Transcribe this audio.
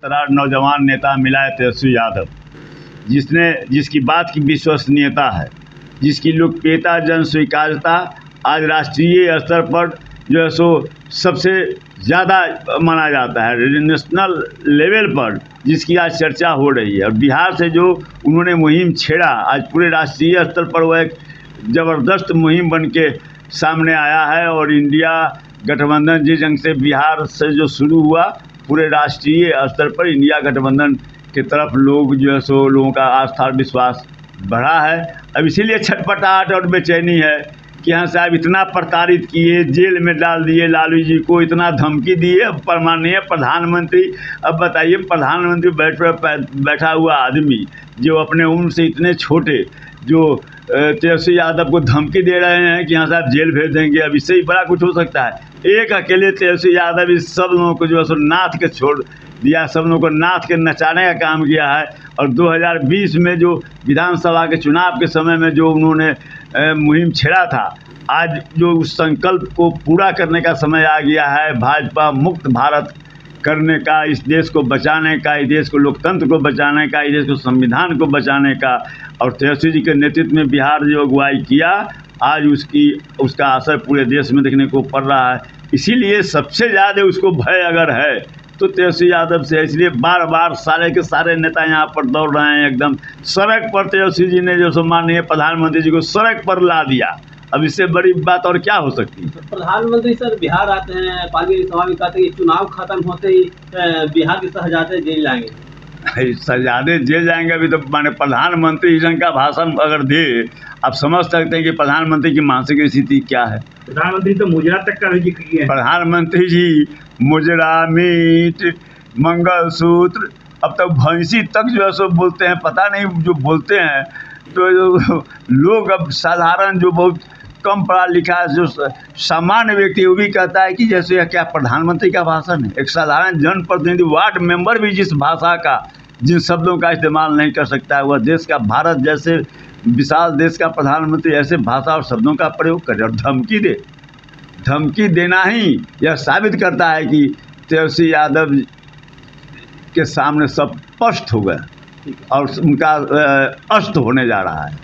तरह नौजवान नेता मिला है तेजस्वी यादव, जिसकी बात की विश्वसनीयता है, जिसकी लोकप्रियता जन स्वीकार्यता आज राष्ट्रीय स्तर पर जो है सो सबसे ज़्यादा माना जाता है। नेशनल लेवल पर जिसकी आज चर्चा हो रही है और बिहार से जो उन्होंने मुहिम छेड़ा, आज पूरे राष्ट्रीय स्तर पर वह एक ज़बरदस्त मुहिम बन के सामने आया है। और इंडिया गठबंधन जिस जंग से बिहार से जो शुरू हुआ, पूरे राष्ट्रीय स्तर पर इंडिया गठबंधन की तरफ लोग जो है सो लोगों का आस्था और विश्वास बढ़ा है। अब इसीलिए छटपटाहट और बेचैनी है कि हाँ साहब, इतना प्रताड़ित किए, जेल में डाल दिए लालू जी को, इतना धमकी दिए माननीय प्रधानमंत्री। अब बताइए, प्रधानमंत्री बैठा हुआ आदमी जो अपने उम्र से इतने छोटे, जो तेजस्वी यादव को धमकी दे रहे हैं कि हाँ साहब जेल भेज देंगे। अब इससे ही बड़ा कुछ हो सकता है? एक अकेले तेजस्वी यादव इस सब लोगों को जो है सो नाथ के छोड़ दिया, सब लोगों को नाथ के नचाने का काम किया है। और 2020 में जो विधानसभा के चुनाव के समय में जो उन्होंने मुहिम छेड़ा था, आज जो उस संकल्प को पूरा करने का समय आ गया है। भाजपा मुक्त भारत करने का, इस देश को बचाने का, इस देश को लोकतंत्र को बचाने का, इस देश को संविधान को बचाने का। और तेजस्वी जी के नेतृत्व में बिहार जो अगुवाई किया, आज उसका असर पूरे देश में देखने को पड़ रहा है। इसीलिए सबसे ज़्यादा उसको भय अगर है तो तेजस्वी यादव से। इसलिए बार बार सारे के सारे नेता यहाँ पर दौड़ रहे हैं, एकदम सड़क पर। तेजस्वी जी ने जो माननीय प्रधानमंत्री जी को सड़क पर ला दिया। अब इससे बड़ी बात और क्या हो सकती है? प्रधानमंत्री सर बिहार आते हैं, पार्टी सभा में कहते हैं कि चुनाव खत्म होते ही बिहार के शहजादे जेल जाएंगे। शहजादे जेल जाएंगे? अभी तो माने प्रधानमंत्री इस ढंग का भाषण अगर दे, आप समझ सकते हैं कि प्रधानमंत्री की मानसिक स्थिति क्या है। प्रधानमंत्री तो मुजरा तक का भी जिक्र किया है। प्रधानमंत्री जी मुजरा, मीट, मंगलसूत्र, अब तक भैंसी तक जो है सो बोलते हैं। पता नहीं जो बोलते हैं तो लोग अब साधारण जो बहुत कम पढ़ा लिखा जो सामान्य व्यक्ति, वो भी कहता है कि जैसे क्या प्रधानमंत्री का भाषण है। एक साधारण जनप्रतिनिधि, वार्ड मेंबर भी जिस भाषा का, जिन शब्दों का इस्तेमाल नहीं कर सकता है, वह देश का, भारत जैसे विशाल देश का प्रधानमंत्री ऐसे भाषा और शब्दों का प्रयोग करे और धमकी दे। धमकी देना ही यह साबित करता है कि तेजस्वी यादव के सामने सब पस्त हो गए और उनका अस्त होने जा रहा है।